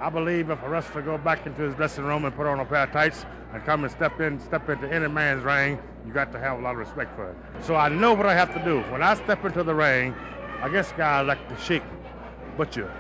I believe if a wrestler go back into his dressing room and put on a pair of tights and come and step into any man's ring, you got to have a lot of respect for it. So I know what I have to do. When I step into the ring, against guys like the Sheik, Butcher,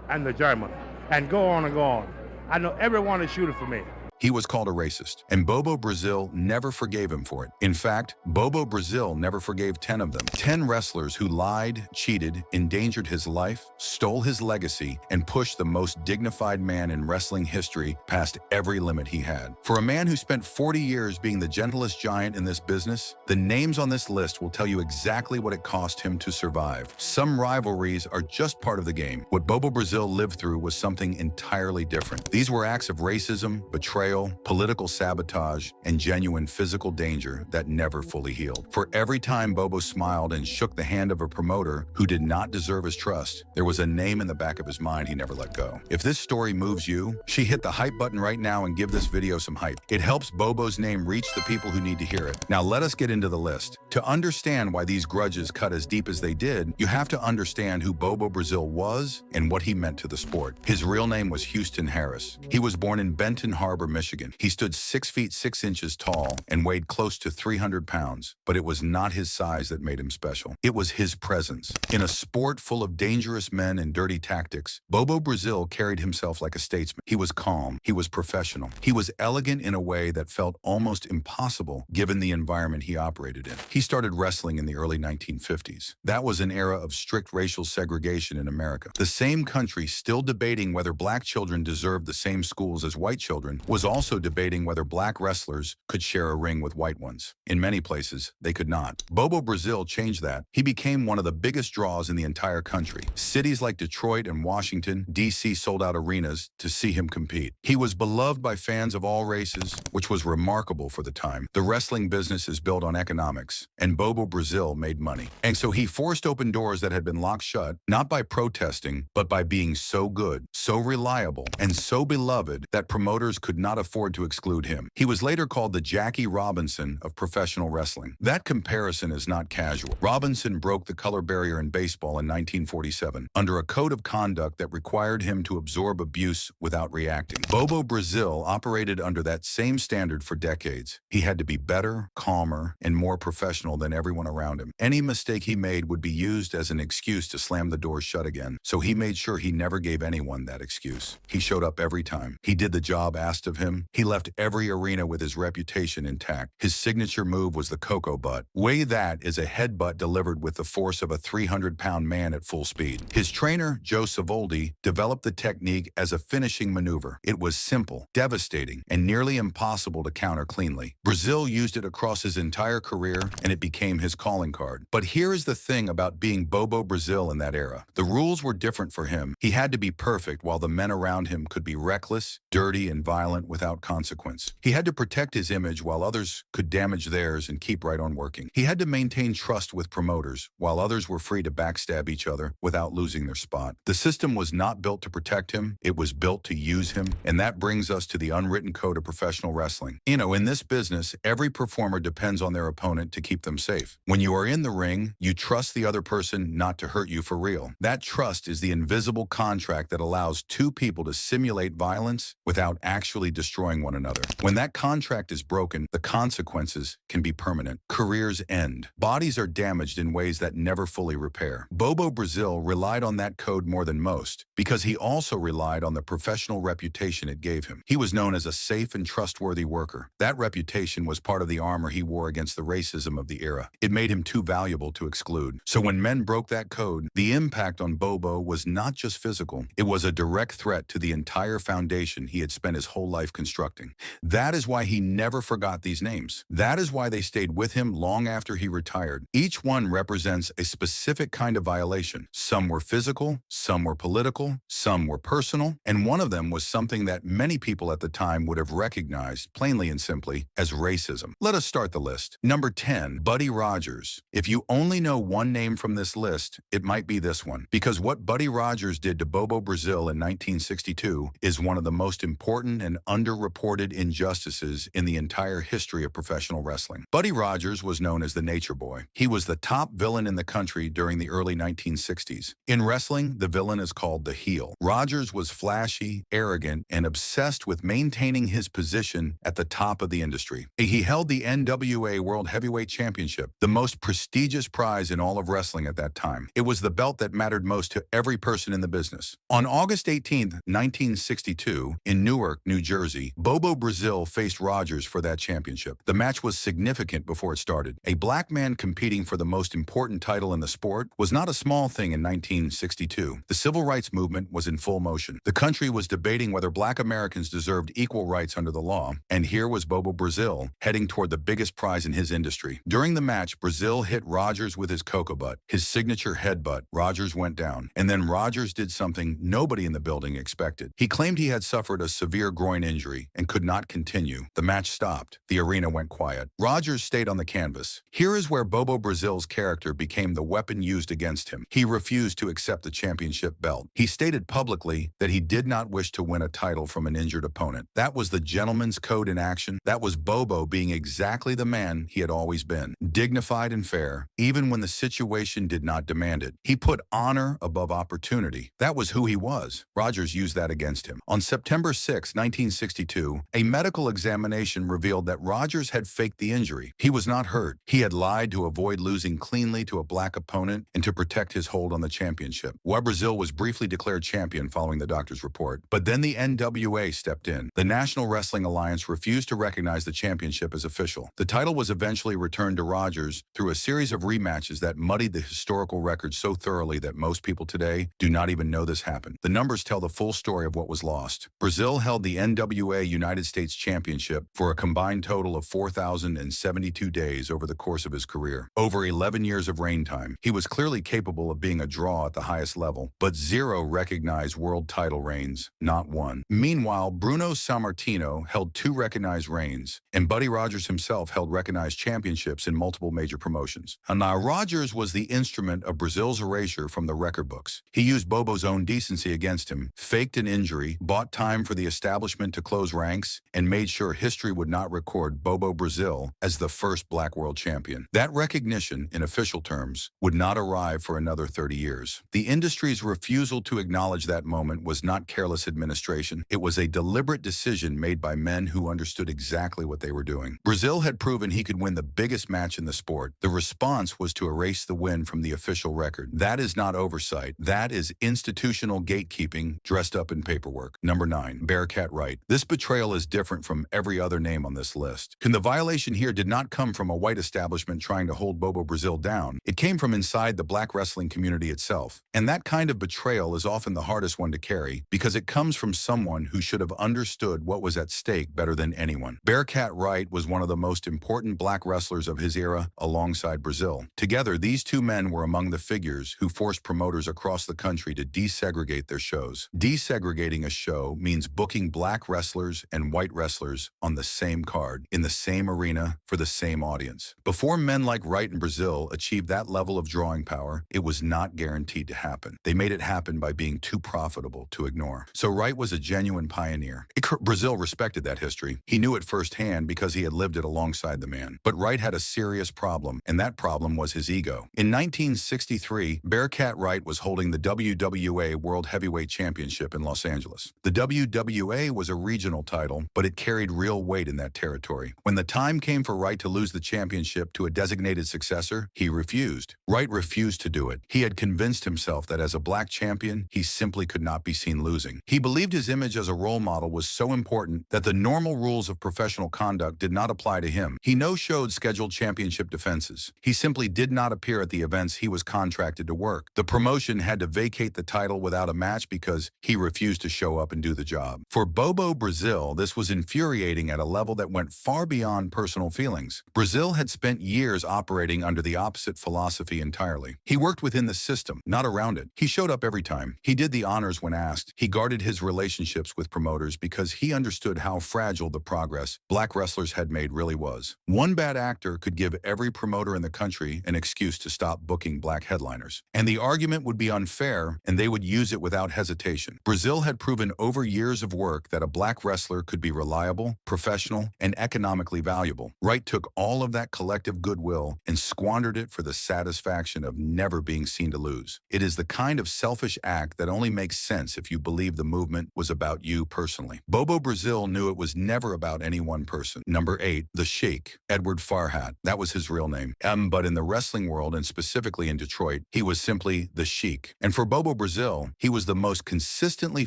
and the German, and go on and go on. I know everyone is shooting for me. He was called a racist, and Bobo Brazil never forgave him for it. In fact, Bobo Brazil never forgave 10 of them. 10 wrestlers who lied, cheated, endangered his life, stole his legacy, and pushed the most dignified man in wrestling history past every limit he had. For a man who spent 40 years being the gentlest giant in this business, the names on this list will tell you exactly what it cost him to survive. Some rivalries are just part of the game. What Bobo Brazil lived through was something entirely different. These were acts of racism, betrayal, political sabotage, and genuine physical danger that never fully healed. For every time Bobo smiled and shook the hand of a promoter who did not deserve his trust, there was a name in the back of his mind he never let go. If this story moves you, hit the hype button right now and give this video some hype. It helps Bobo's name reach the people who need to hear it. Now let us get into the list. To understand why these grudges cut as deep as they did, you have to understand who Bobo Brazil was and what he meant to the sport. His real name was Houston Harris. He was born in Benton Harbor, Michigan. He stood 6 feet 6 inches tall and weighed close to 300 pounds, but it was not his size that made him special. It was his presence. In a sport full of dangerous men and dirty tactics, Bobo Brazil carried himself like a statesman. He was calm. He was professional. He was elegant in a way that felt almost impossible given the environment he operated in. He started wrestling in the early 1950s. That was an era of strict racial segregation in America. The same country still debating whether black children deserved the same schools as white children was also debating whether black wrestlers could share a ring with white ones. In many places, they could not. Bobo Brazil changed that. He became one of the biggest draws in the entire country. Cities like Detroit and Washington, D.C. sold out arenas to see him compete. He was beloved by fans of all races, which was remarkable for the time. The wrestling business is built on economics, and Bobo Brazil made money. And so he forced open doors that had been locked shut, not by protesting, but by being so good, so reliable, and so beloved that promoters could not afford to exclude him. He was later called the Jackie Robinson of professional wrestling. That comparison is not casual. Robinson broke the color barrier in baseball in 1947 under a code of conduct that required him to absorb abuse without reacting. Bobo Brazil operated under that same standard for decades. He had to be better, calmer, and more professional than everyone around him. Any mistake he made would be used as an excuse to slam the door shut again, so he made sure he never gave anyone that excuse. He showed up every time. He did the job asked of him. He left every arena with his reputation intact. His signature move was the Cocoa Butt. Weigh that is a headbutt delivered with the force of a 300-pound man at full speed. His trainer, Joe Savoldi, developed the technique as a finishing maneuver. It was simple, devastating, and nearly impossible to counter cleanly. Brazil used it across his entire career, and it became his calling card. But here is the thing about being Bobo Brazil in that era. The rules were different for him. He had to be perfect while the men around him could be reckless, dirty, and violent without consequence. He had to protect his image while others could damage theirs and keep right on working. He had to maintain trust with promoters while others were free to backstab each other without losing their spot. The system was not built to protect him, it was built to use him, and that brings us to the unwritten code of professional wrestling. In this business, every performer depends on their opponent to keep them safe. When you are in the ring, you trust the other person not to hurt you for real. That trust is the invisible contract that allows two people to simulate violence without actually destroying one another. When that contract is broken, the consequences can be permanent. Careers end. Bodies are damaged in ways that never fully repair. Bobo Brazil relied on that code more than most because he also relied on the professional reputation it gave him. He was known as a safe and trustworthy worker. That reputation was part of the armor he wore against the racism of the era. It made him too valuable to exclude. So when men broke that code, the impact on Bobo was not just physical. It was a direct threat to the entire foundation he had spent his whole life constructing. That is why he never forgot these names. That is why they stayed with him long after he retired. Each one represents a specific kind of violation. Some were physical, some were political, some were personal, and one of them was something that many people at the time would have recognized, plainly and simply, as racism. Let us start the list. Number 10, Buddy Rogers. If you only know one name from this list, it might be this one, because what Buddy Rogers did to Bobo Brazil in 1962 is one of the most important and underreported injustices in the entire history of professional wrestling. Buddy Rogers was known as the Nature Boy. He was the top villain in the country during the early 1960s. In wrestling, the villain is called the heel. Rogers was flashy, arrogant, and obsessed with maintaining his position at the top of the industry. He held the NWA World Heavyweight Championship, the most prestigious prize in all of wrestling at that time. It was the belt that mattered most to every person in the business. On August 18, 1962, in Newark, New Jersey, Bobo Brazil faced Rogers for that championship. The match was significant before it started. A black man competing for the most important title in the sport was not a small thing in 1962. The civil rights movement was in full motion. The country was debating whether black Americans deserved equal rights under the law, and here was Bobo Brazil heading toward the biggest prize in his industry. During the match, Brazil hit Rogers with his cocoa butt, his signature headbutt. Rogers went down, and then Rogers did something nobody in the building expected. He claimed he had suffered a severe groin injury and could not continue. The match stopped. The arena went quiet. Rogers stayed on the canvas. Here is where Bobo Brazil's character became the weapon used against him. He refused to accept the championship belt. He stated publicly that he did not wish to win a title from an injured opponent. That was the gentleman's code in action. That was Bobo being exactly the man he had always been, dignified and fair, even when the situation did not demand it. He put honor above opportunity. That was who he was. Rogers used that against him. On September 6, 1962, a medical examination revealed that Rogers had faked the injury. He was not hurt. He had lied to avoid losing cleanly to a black opponent and to protect his hold on the championship. Brazil was briefly declared champion following the doctor's report, but then the NWA stepped in. The National Wrestling Alliance refused to recognize the championship as official. The title was eventually returned to Rogers through a series of rematches that muddied the historical record so thoroughly that most people today do not even know this happened. The numbers tell the full story of what was lost. Brazil held the NWA United States Championship for a combined total of 4,072 days over the course of his career. Over 11 years of reign time, he was clearly capable of being a draw at the highest level, but 0 recognized world title reigns, not one. Meanwhile, Bruno Sammartino held 2 recognized reigns, and Buddy Rogers himself held recognized championships in multiple major promotions. And now Rogers was the instrument of Brazil's erasure from the record books. He used Bobo's own decency against him, faked an injury, bought time for the establishment to close ranks, and made sure history would not record Bobo Brazil as the first black world champion. That recognition, in official terms, would not arrive for another 30 years. The industry's refusal to acknowledge that moment was not careless administration. It was a deliberate decision made by men who understood exactly what they were doing. Brazil had proven he could win the biggest match in the sport. The response was to erase the win from the official record. That is not oversight. That is institutional gatekeeping dressed up in paperwork. Number 9, Bearcat Wright. This betrayal is different from every other name on this list. And the violation here did not come from a white establishment trying to hold Bobo Brazil down. It came from inside the black wrestling community itself. And that kind of betrayal is often the hardest one to carry because it comes from someone who should have understood what was at stake better than anyone. Bearcat Wright was one of the most important black wrestlers of his era alongside Brazil. Together, these two men were among the figures who forced promoters across the country to desegregate their shows. Desegregating a show means booking black wrestlers and white wrestlers on the same card, in the same arena, for the same audience. Before men like Wright and Brazil achieved that level of drawing power, it was not guaranteed to happen. They made it happen by being too profitable to ignore. So Wright was a genuine pioneer. Brazil respected that history. He knew it firsthand because he had lived it alongside the man. But Wright had a serious problem, and that problem was his ego. In 1963, Bearcat Wright was holding the WWA World Heavyweight Championship in Los Angeles. The WWA was a regional title, but it carried real weight in that territory. When the time came for Wright to lose the championship to a designated successor, he refused. Wright refused to do it. He had convinced himself that as a black champion, he simply could not be seen losing. He believed his image as a role model was so important that the normal rules of professional conduct did not apply to him. He no-showed scheduled championship defenses. He simply did not appear at the events he was contracted to work. The promotion had to vacate the title without a match because he refused to show up and do the job. For Bobo Brazil, this was infuriating at a level that went far beyond personal feelings. Brazil had spent years operating under the opposite philosophy entirely. He worked within the system, not around it. He showed up every time. He did the honors when asked. He guarded his relationships with promoters because he understood how fragile the progress black wrestlers had made really was. One bad actor could give every promoter in the country an excuse to stop booking black headliners. And the argument would be unfair, and they would use it without hesitation. Brazil had proven over years of work that a black black wrestler could be reliable, professional, and economically valuable. Wright took all of that collective goodwill and squandered it for the satisfaction of never being seen to lose. It is the kind of selfish act that only makes sense if you believe the movement was about you personally. Bobo Brazil knew it was never about any one person. Number 8, the Sheik, Edward Farhat. That was his real name. But in the wrestling world, and specifically in Detroit, he was simply the Sheik. And for Bobo Brazil, he was the most consistently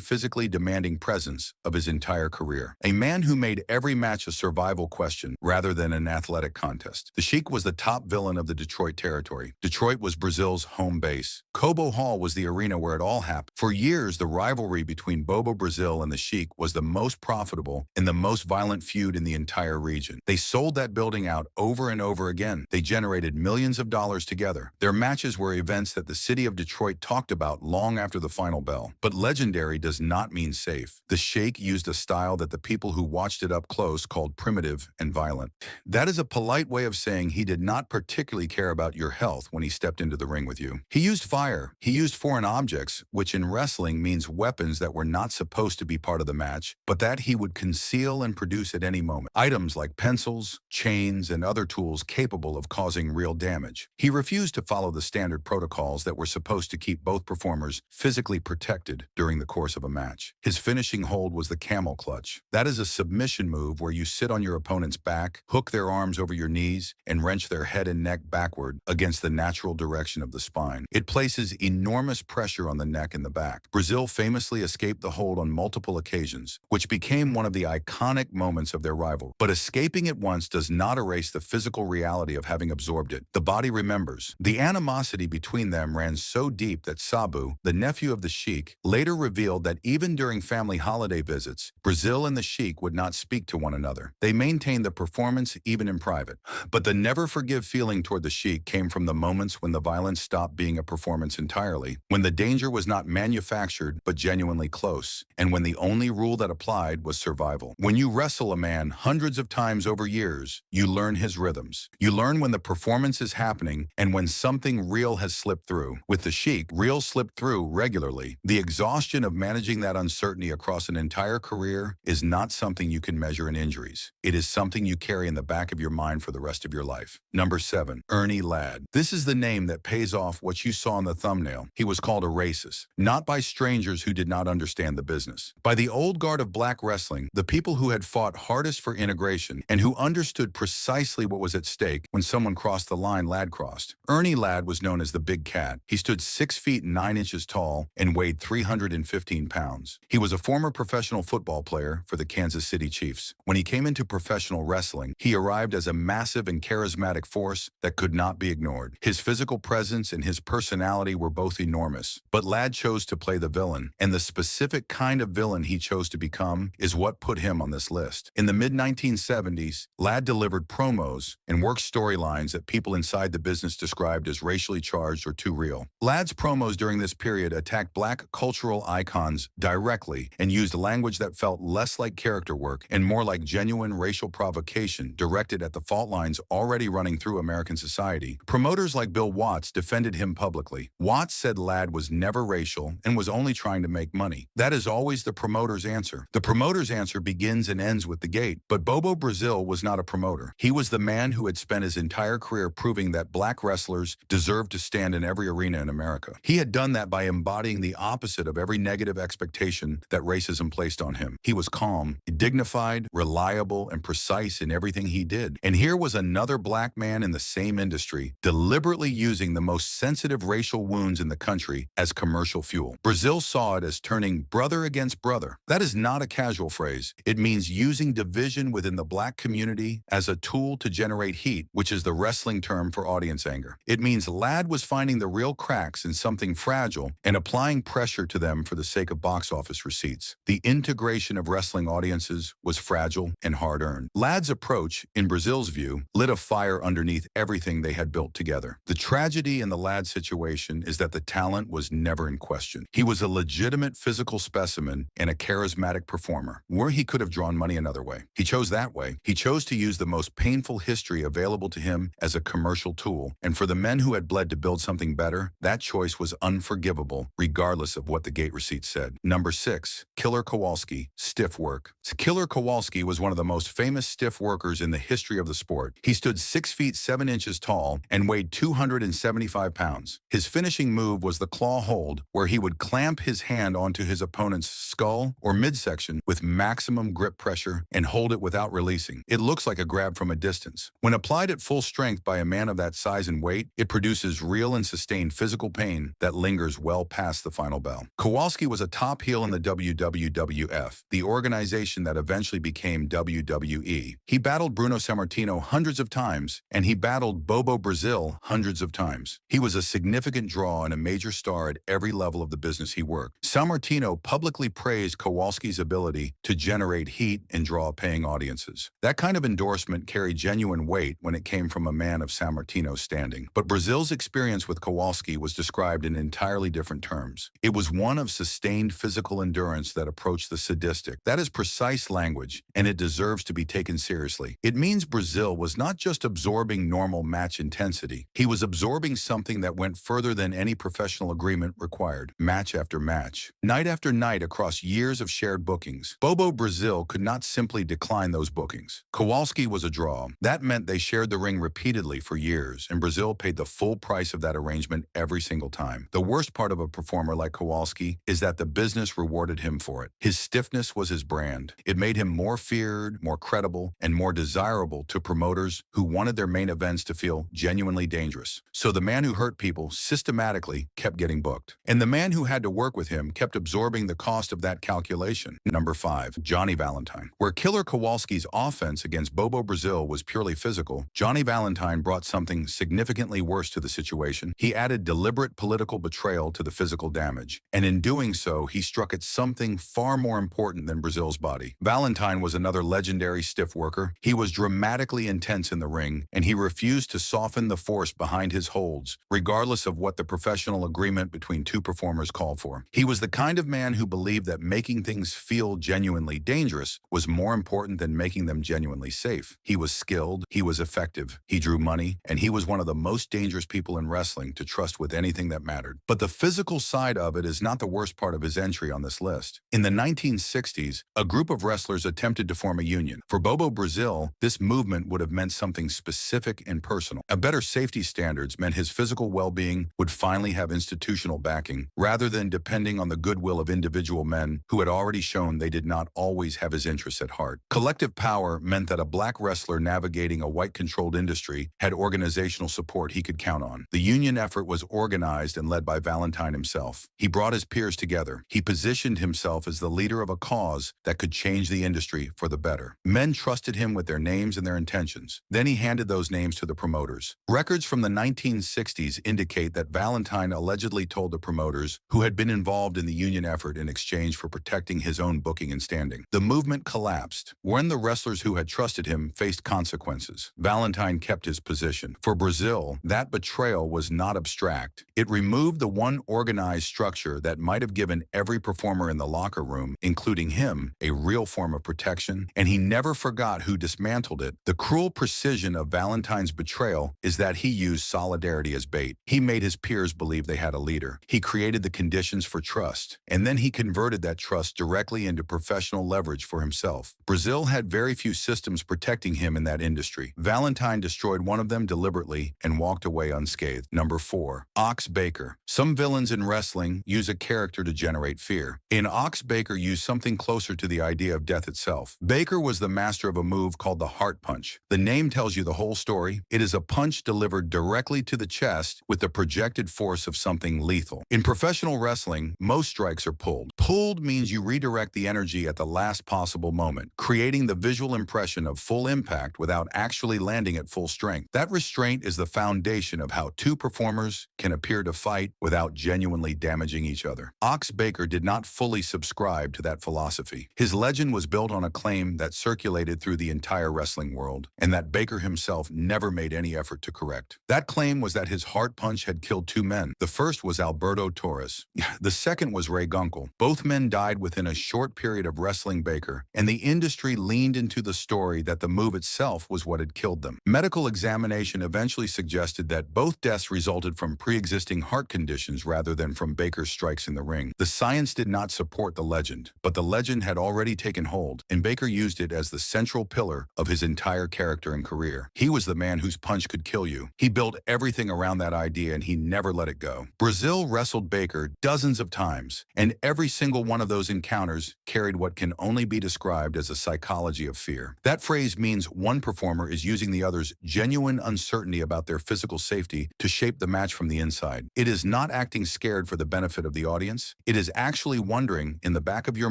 physically demanding presence of his entire career. A man who made every match a survival question rather than an athletic contest. The Sheik was the top villain of the Detroit territory. Detroit was Brazil's home base. Cobo Hall was the arena where it all happened. For years, the rivalry between Bobo Brazil and the Sheik was the most profitable and the most violent feud in the entire region. They sold that building out over and over again. They generated millions of dollars together. Their matches were events that the city of Detroit talked about long after the final bell. But legendary does not mean safe. The Sheik used a style that the people who watched it up close called primitive and violent. That is a polite way of saying he did not particularly care about your health when he stepped into the ring with you. He used fire. He used foreign objects, which in wrestling means weapons that were not supposed to be part of the match, but that he would conceal and produce at any moment. Items like pencils, chains, and other tools capable of causing real damage. He refused to follow the standard protocols that were supposed to keep both performers physically protected during the course of a match. His finishing hold was the camel clutch. That is a submission move where you sit on your opponent's back, hook their arms over your knees, and wrench their head and neck backward against the natural direction of the spine. It places enormous pressure on the neck and the back. Brazil famously escaped the hold on multiple occasions, which became one of the iconic moments of their rivalry. But escaping it once does not erase the physical reality of having absorbed it. The body remembers. The animosity between them ran so deep that Sabu, the nephew of the Sheik, later revealed that even during family holiday visits, Brazil and the Sheik would not speak to one another. They maintained the performance even in private. But the never-forgive feeling toward the Sheik came from the moments when the violence stopped being a performance entirely, when the danger was not manufactured but genuinely close, and when the only rule that applied was survival. When you wrestle a man hundreds of times over years, you learn his rhythms. You learn when the performance is happening and when something real has slipped through. With the Sheik, real slipped through regularly. The exhaustion of managing that uncertainty across an entire career is not something you can measure in injuries. It is something you carry in the back of your mind for the rest of your life. Number 7, Ernie Ladd. This is the name that pays off what you saw in the thumbnail. He was called a racist, not by strangers who did not understand the business. By the old guard of black wrestling, the people who had fought hardest for integration and who understood precisely what was at stake when someone crossed the line Ladd crossed. Ernie Ladd was known as the Big Cat. He stood 6 feet 9 inches tall and weighed 315 pounds. He was a former professional football player for the Kansas City Chiefs. When he came into professional wrestling, he arrived as a massive and charismatic force that could not be ignored. His physical presence and his personality were both enormous, but Ladd chose to play the villain, and the specific kind of villain he chose to become is what put him on this list. In the mid-1970s, Ladd delivered promos and worked storylines that people inside the business described as racially charged or too real. Ladd's promos during this period attacked black cultural icons directly and used language that felt less like character work and more like genuine racial provocation directed at the fault lines already running through American society. Promoters like Bill Watts defended him publicly. Watts said Ladd was never racial and was only trying to make money. That is always the promoter's answer. The promoter's answer begins and ends with the gate. But Bobo Brazil was not a promoter. He was the man who had spent his entire career proving that black wrestlers deserved to stand in every arena in America. He had done that by embodying the opposite of every negative expectation that racism placed on him. He was calm, dignified, reliable, and precise in everything he did. And here was another black man in the same industry, deliberately using the most sensitive racial wounds in the country as commercial fuel. Brazil saw it as turning brother against brother. That is not a casual phrase. It means using division within the black community as a tool to generate heat, which is the wrestling term for audience anger. It means Ladd was finding the real cracks in something fragile and applying pressure to them for the sake of box office receipts. The integration of wrestling audiences was fragile and hard-earned. Ladd's approach, in Brazil's view, lit a fire underneath everything they had built together. The tragedy in the Ladd situation is that the talent was never in question. He was a legitimate physical specimen and a charismatic performer, where he could have drawn money another way. He chose that way. He chose to use the most painful history available to him as a commercial tool, and for the men who had bled to build something better, that choice was unforgivable, regardless of what the gate receipt said. Number 6, Killer Kowalski, Stiff work. Killer Kowalski was one of the most famous stiff workers in the history of the sport. He stood 6 feet 7 inches tall and weighed 275 pounds. His finishing move was the claw hold, where he would clamp his hand onto his opponent's skull or midsection with maximum grip pressure and hold it without releasing. It looks like a grab from a distance. When applied at full strength by a man of that size and weight, it produces real and sustained physical pain that lingers well past the final bell. Kowalski was a top heel in the WWF, the organization that eventually became WWE. He battled Bruno Sammartino hundreds of times, and he battled Bobo Brazil hundreds of times. He was a significant draw and a major star at every level of the business he worked. Sammartino publicly praised Kowalski's ability to generate heat and draw paying audiences. That kind of endorsement carried genuine weight when it came from a man of Sammartino's standing. But Brazil's experience with Kowalski was described in entirely different terms. It was one of sustained physical endurance that approached the sadistic. That is precise language, and it deserves to be taken seriously. It means Brazil was not just absorbing normal match intensity. He was absorbing something that went further than any professional agreement required, match after match, night after night across years of shared bookings. Bobo Brazil could not simply decline those bookings. Kowalski was a draw. That meant they shared the ring repeatedly for years, and Brazil paid the full price of that arrangement every single time. The worst part of a performer like Kowalski is that the business rewarded him for it. His stiffness was his brand. It made him more feared, more credible, and more desirable to promoters who wanted their main events to feel genuinely dangerous. So the man who hurt people systematically kept getting booked. And the man who had to work with him kept absorbing the cost of that calculation. Number 5, Johnny Valentine. Where Killer Kowalski's offense against Bobo Brazil was purely physical, Johnny Valentine brought something significantly worse to the situation. He added deliberate political betrayal to the physical damage. And in doing so, he struck at something far more important than Brazil's body. Valentine was another legendary stiff worker. He was dramatically intense in the ring, and he refused to soften the force behind his holds, regardless of what the professional agreement between two performers called for. He was the kind of man who believed that making things feel genuinely dangerous was more important than making them genuinely safe. He was skilled, he was effective, he drew money, and he was one of the most dangerous people in wrestling to trust with anything that mattered. But the physical side of it is not the worst part of his entry on this list. In the 1960s, a group of wrestlers attempted to form a union. For Bobo Brazil, this movement would have meant something specific and personal. A better safety standards meant his physical well-being would finally have institutional backing, rather than depending on the goodwill of individual men who had already shown they did not always have his interests at heart. Collective power meant that a black wrestler navigating a white-controlled industry had organizational support he could count on. The union effort was organized and led by Valentine himself. He brought his peers together. He positioned himself as the leader of a cause that could change the industry for the better. Men trusted him with their names and their intentions. Then he handed those names to the promoters. Records from the 1960s indicate that Valentine allegedly told the promoters who had been involved in the union effort in exchange for protecting his own booking and standing. The movement collapsed. When the wrestlers who had trusted him faced consequences, Valentine kept his position. For Brazil, that betrayal was not abstract. It removed the one organized structure that might have given every performer in the locker room, including him, a real form of protection, and he never forgot who dismantled it. The cruel precision of Valentine's betrayal is that he used solidarity as bait. He made his peers believe they had a leader. He created the conditions for trust, and then he converted that trust directly into professional leverage for himself. Brazil had very few systems protecting him in that industry. Valentine destroyed one of them deliberately and walked away unscathed. Number 4, Ox Baker. Some villains in wrestling use a character to generate fear. In Ox, Baker used something closer to the idea of death itself. Baker was the master of a move called the heart punch. The name tells you the whole story. It is a punch delivered directly to the chest with the projected force of something lethal. In professional wrestling, most strikes are pulled. Pulled means you redirect the energy at the last possible moment, creating the visual impression of full impact without actually landing at full strength. That restraint is the foundation of how two performers can appear to fight without genuinely damaging each other. Ox Baker did not fully subscribe to that philosophy. His legend was built on a claim that circulated through the entire wrestling world, and that Baker himself never made any effort to correct. That claim was that his heart punch had killed 2 men. The first was Alberto Torres. The second was Ray Gunkel. Both men died within a short period of wrestling Baker, and the industry leaned into the story that the move itself was what had killed them. Medical examination eventually suggested that both deaths resulted from pre-existing heart conditions rather than from Baker's strikes in the ring. The science did not support the legend, but the legend had already taken hold, and Baker used it as the central pillar of his entire character and career. He was the man whose punch could kill you. He built everything around that idea, and he never let it go. Brazil wrestled Baker dozens of times, and every single one of those encounters carried what can only be described as a psychology of fear. That phrase means one performer is using the other's genuine uncertainty about their physical safety to shape the match from the inside. It is not acting scared for the benefit of the audience. It is actually wondering in the back of your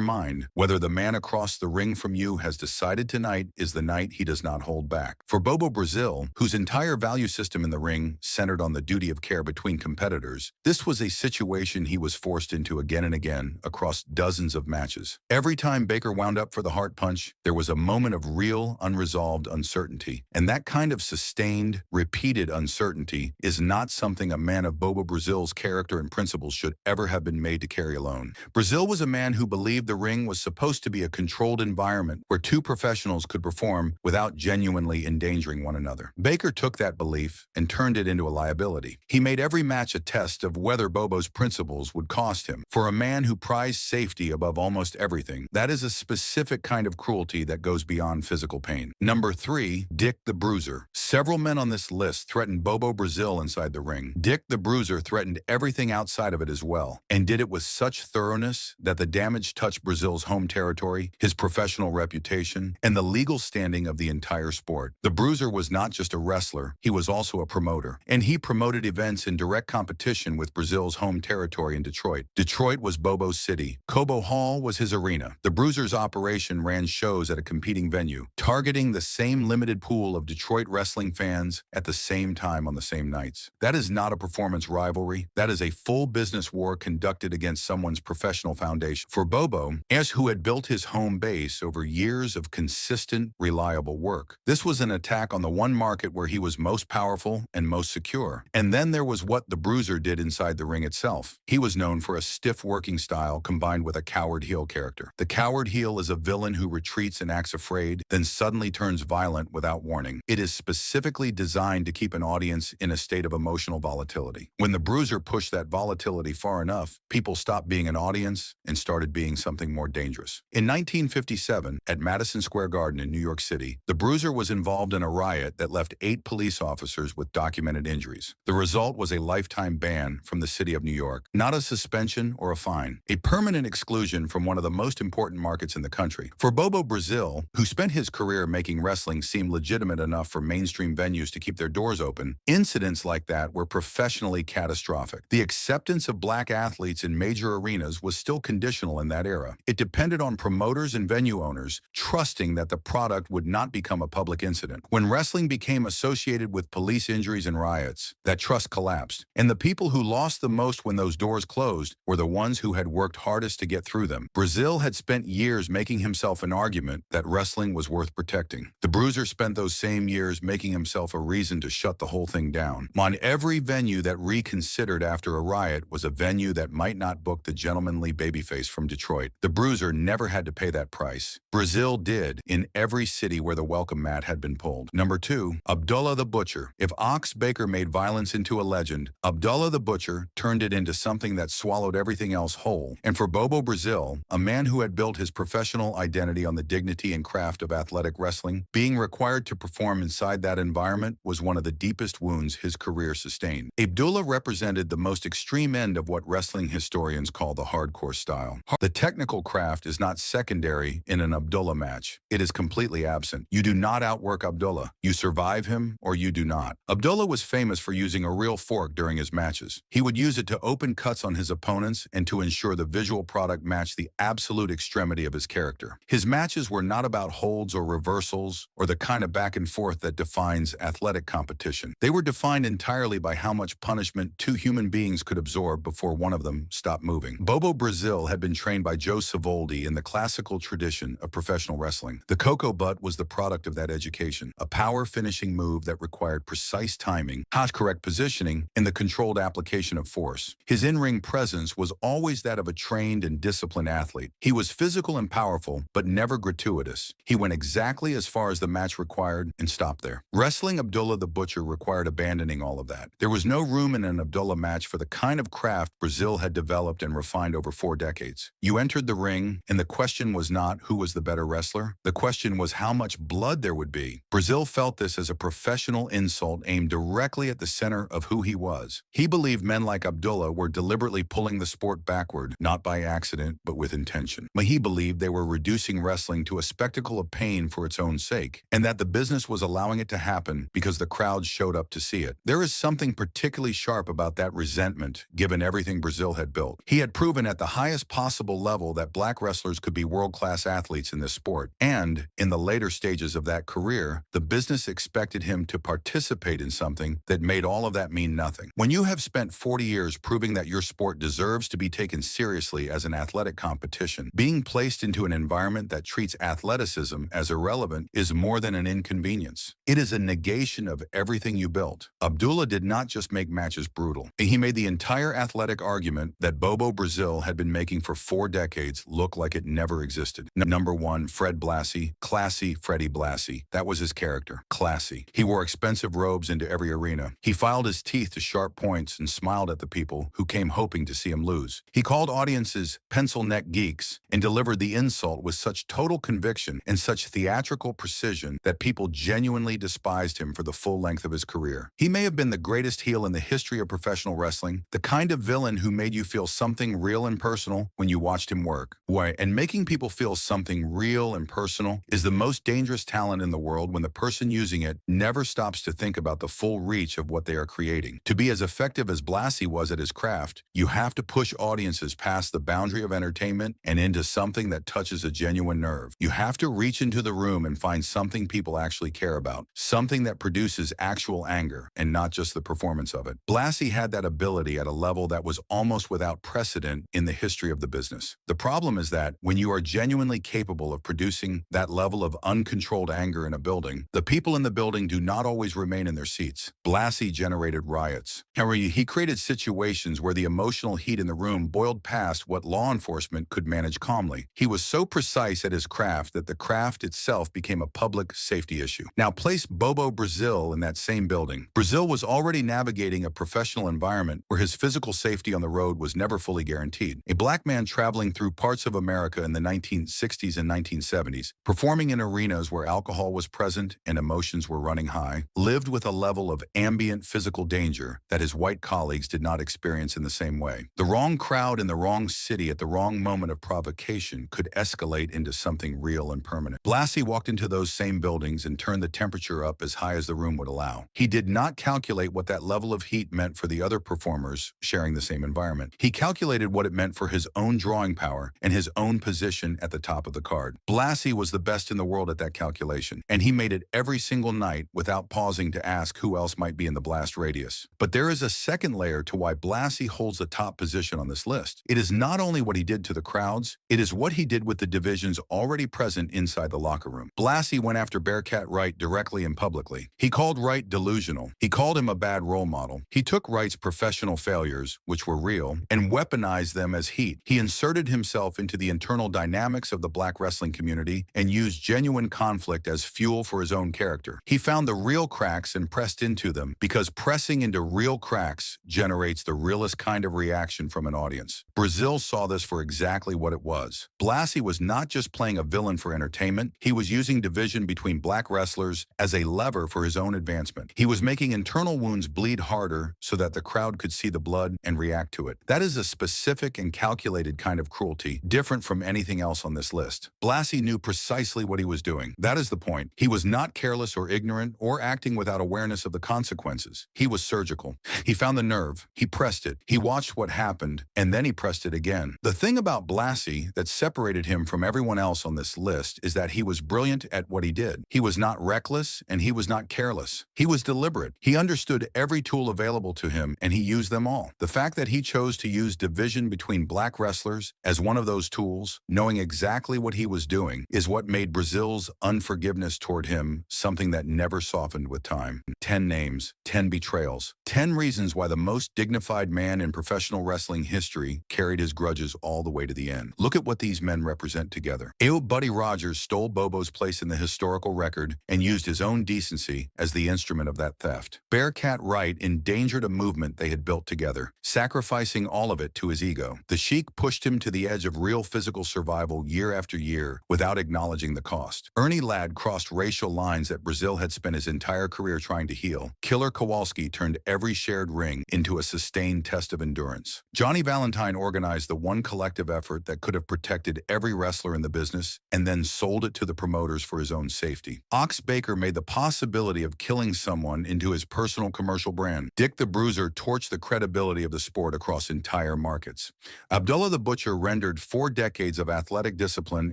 mind whether the man across the ring from you has decided tonight is the night he does not hold back. For Bobo Brazil, whose entire value system in the ring centered on the duty of care between competitors, this was a situation he was forced into again and again across dozens of matches. Every time Baker wound up for the heart punch, there was a moment of real, unresolved uncertainty. And that kind of sustained, repeated uncertainty is not something a man of Bobo Brazil's character and principles should ever have been made to carry alone. Brazil was a man who believed the ring was supposed to be a controlled environment where two professionals could perform without genuinely endangering one another. Baker took that belief and turned it into a liability. He made every match a test of whether Bobo's principles would cost him. For a man who prized safety above almost everything, that is a specific kind of cruelty that goes beyond physical pain. Number 3, Dick the Bruiser. Several men on this list threatened Bobo Brazil inside the ring. Dick the Bruiser threatened everything outside of it as well, and did it with such thoroughness that the damage touched Brazil's home territory, his professional reputation, and the legal standing of the entire sport. The Bruiser was not just a wrestler, he was also a promoter, and he promoted events in direct competition with Brazil's home territory in Detroit. Detroit was Bobo's city. Cobo Hall was his arena. The Bruiser's operation ran shows at a competing venue, targeting the same limited pool of Detroit wrestling fans at the same time on the same nights. That is not a performance rivalry. That is a full business war conducted against someone's professional foundation. For Bobo, as who had built his home base over years of consistent, reliable work, this was an attack on the one market where he was most powerful and most secure. And then there was what the Bruiser did inside the ring itself. He was known for a stiff working style combined with a coward heel character. The coward heel is a villain who retreats and acts afraid, then suddenly turns violent without warning. It is specifically designed to keep an audience in a state of emotional volatility. When the Bruiser pushed that volatility far enough, people stopped being an audience and started being something more dangerous. In 1957, at Madison Square Garden in New York City, the Bruiser was involved in a riot that left 8 police officers with documented injuries. The result was a lifetime ban from the city of New York, not a suspension or a fine, a permanent exclusion from one of the most important markets in the country. For Bobo Brazil, who spent his career making wrestling seem legitimate enough for mainstream venues to keep their doors open, incidents like that were professionally catastrophic. The acceptance of black athletes in major arenas was still conditional in that era. It depended on promoters and venue owners trusting that the product would not become a public incident. When wrestling became associated with police injuries and riots, that trust collapsed. And the people who lost the most when those doors closed were the ones who had worked hardest to get through them. Brazil had spent years making himself an argument that wrestling was worth protecting. The Bruiser spent those same years making himself a reason to shut the whole thing down. On every venue that reconsidered after a riot was a venue that might not book the gentlemanly babyface from Detroit. The Bruiser never had to pay that price. Brazil did in every city where the welcome mat had been pulled. Number 2, Abdullah the Butcher. If Ox Baker made violence into a legend, Abdullah the Butcher turned it into something that swallowed everything else whole. And for Bobo Brazil, a man who had built his professional identity on the dignity and craft of athletic wrestling, being required to perform inside that environment was one of the deepest wounds his career sustained. Abdullah represented the most extreme end of what wrestling historians call the hardcore style. The technical craft is not secondary in an Abdullah match. It is completely absent. You do not outwork Abdullah. You survive him or you do not. Abdullah was famous for using a real fork during his matches. He would use it to open cuts on his opponents and to ensure the visual product matched the absolute extremity of his character. His matches were not about holds or reversals or the kind of back and forth that defines athletic competition. They were defined entirely by how much punishment 2 human beings could absorb before one of them stopped moving. Bobo Brazil had been trained by Joe Savoldi in the classical tradition of professional wrestling. The Coco Butt was the product of that education, a power finishing move that required precise timing, hot correct positioning, and the controlled application of force. His in-ring presence was always that of a trained and disciplined athlete. He was physical and powerful, but never gratuitous. He went exactly as far as the match required and stopped there. Wrestling Abdullah the Butcher required abandoning all of that. There was no room in an Abdullah match for the kind of craft Brazil had developed and refined over 4 decades. You entered the ring ring, and the question was not who was the better wrestler. The question was how much blood there would be. Brazil felt this as a professional insult aimed directly at the center of who he was. He believed men like Abdullah were deliberately pulling the sport backward, not by accident, but with intention. But he believed they were reducing wrestling to a spectacle of pain for its own sake, and that the business was allowing it to happen because the crowds showed up to see it. There is something particularly sharp about that resentment, given everything Brazil had built. He had proven at the highest possible level that black wrestlers could be world-class athletes in this sport, and in the later stages of that career, the business expected him to participate in something that made all of that mean nothing. When you have spent 40 years proving that your sport deserves to be taken seriously as an athletic competition, being placed into an environment that treats athleticism as irrelevant is more than an inconvenience. It is a negation of everything you built. Abdullah did not just make matches brutal. He made the entire athletic argument that Bobo Brazil had been making for 4 decades look like it never existed. Number 1, Fred Blassie, classy Freddie Blassie. That was his character, classy. He wore expensive robes into every arena. He filed his teeth to sharp points and smiled at the people who came hoping to see him lose. He called audiences pencil neck geeks and delivered the insult with such total conviction and such theatrical precision that people genuinely despised him for the full length of his career. He may have been the greatest heel in the history of professional wrestling, the kind of villain who made you feel something real and personal when you watched him work. And making people feel something real and personal is the most dangerous talent in the world when the person using it never stops to think about the full reach of what they are creating. To be as effective as Blassie was at his craft, you have to push audiences past the boundary of entertainment and into something that touches a genuine nerve. You have to reach into the room and find something people actually care about, something that produces actual anger and not just the performance of it. Blassie had that ability at a level that was almost without precedent in the history of the business. The problem is that when you are genuinely capable of producing that level of uncontrolled anger in a building, the people in the building do not always remain in their seats. Blassie generated riots. He created situations where the emotional heat in the room boiled past what law enforcement could manage calmly. He was so precise at his craft that the craft itself became a public safety issue. Now place Bobo Brazil in that same building. Brazil was already navigating a professional environment where his physical safety on the road was never fully guaranteed. A black man traveling through parts of America in the 1960s and 1970s, performing in arenas where alcohol was present and emotions were running high, lived with a level of ambient physical danger that his white colleagues did not experience in the same way. The wrong crowd in the wrong city at the wrong moment of provocation could escalate into something real and permanent. Blassie walked into those same buildings and turned the temperature up as high as the room would allow. He did not calculate what that level of heat meant for the other performers sharing the same environment. He calculated what it meant for his own drawing power and his own position at the top of the card. Blassie was the best in the world at that calculation, and he made it every single night without pausing to ask who else might be in the blast radius. But there is a second layer to why Blassie holds the top position on this list. It is not only what he did to the crowds, it is what he did with the divisions already present inside the locker room. Blassie went after Bearcat Wright directly and publicly. He called Wright delusional. He called him a bad role model. He took Wright's professional failures, which were real, and weaponized them as heat. He inserted himself into the internal dynamics of the black wrestling community and used genuine conflict as fuel for his own character. He found the real cracks and pressed into them because pressing into real cracks generates the realest kind of reaction from an audience. Brazil saw this for exactly what it was. Blassie was not just playing a villain for entertainment, he was using division between black wrestlers as a lever for his own advancement. He was making internal wounds bleed harder so that the crowd could see the blood and react to it. That is a specific and calculated kind of cruelty, different from anything else on this list. Blassie knew precisely what he was doing. That is the point. He was not careless or ignorant or acting without awareness of the consequences. He was surgical. He found the nerve. He pressed it. He watched what happened, and then he pressed it again. The thing about Blassie that separated him from everyone else on this list is that he was brilliant at what he did. He was not reckless, and he was not careless. He was deliberate. He understood every tool available to him, and he used them all. The fact that he chose to use division between black wrestlers as one of those tools, knowing exactly what he was doing, is what made Brazil's unforgiveness toward him something that never softened with time. 10 names, 10 betrayals, 10 reasons why the most dignified man in professional wrestling history carried his grudges all the way to the end. Look at what these men represent together. Buddy Rogers stole Bobo's place in the historical record and used his own decency as the instrument of that theft. Bearcat Wright endangered a movement they had built together, sacrificing all of it to his ego. The Sheik pushed him to the edge of real physical survival year after year without acknowledging the cost. Ernie Ladd crossed racial lines that Brazil had spent his entire career trying to heal. Killer Kowalski turned every shared ring into a sustained test of endurance. Johnny Valentine organized the one collective effort that could have protected every wrestler in the business and then sold it to the promoters for his own safety. Ox Baker made the possibility of killing someone into his personal commercial brand. Dick the Bruiser torched the credibility of the sport across entire markets. Abdullah the Butcher rendered 4 decades of athletic discipline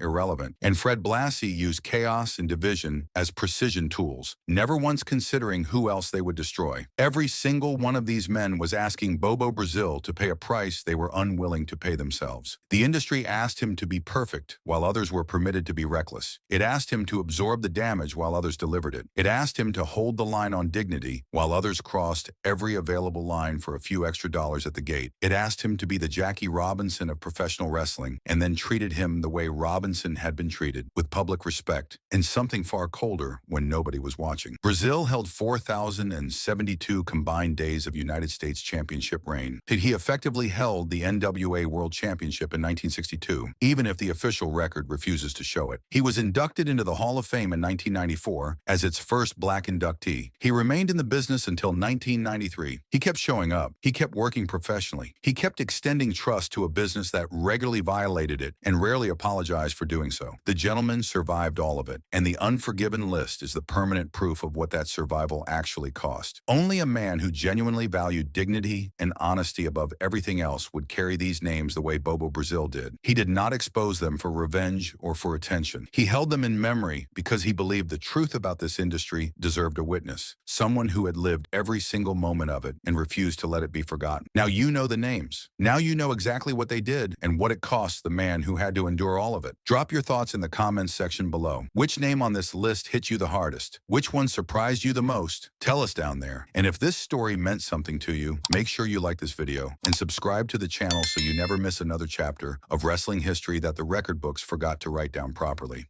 irrelevant, and Blassie used chaos and division as precision tools, never once considering who else they would destroy. Every single one of these men was asking Bobo Brazil to pay a price they were unwilling to pay themselves. The industry asked him to be perfect, while others were permitted to be reckless. It asked him to absorb the damage while others delivered it. It asked him to hold the line on dignity while others crossed every available line for a few extra dollars at the gate. It asked him to be the Jackie Robinson of professional wrestling and then treated him the way Robinson had been treated, with public respect and something far colder when nobody was watching. Brazil held 4,072 combined days of United States Championship reign. He effectively held the NWA World Championship in 1962, even if the official record refuses to show it. He was inducted into the Hall of Fame in 1994 as its first black inductee. He remained in the business until 1993. He kept showing up. He kept working professionally. He kept extending trust to a business that regularly violated it and rarely apologized for doing so. The gentleman survived all of it, and the unforgiven list is the permanent proof of what that survival actually cost. Only a man who genuinely valued dignity and honesty above everything else would carry these names the way Bobo Brazil did. He did not expose them for revenge or for attention. He held them in memory because he believed the truth about this industry deserved a witness, someone who had lived every single moment of it and refused to let it be forgotten. Now you know the names. Now you know exactly what they did and what it cost the man who had to endure all of it. Drop your thoughts in the comments section below. Which name on this list hit you the hardest? Which one surprised you the most? Tell us down there. And if this story meant something to you, make sure you like this video and subscribe to the channel so you never miss another chapter of wrestling history that the record books forgot to write down properly.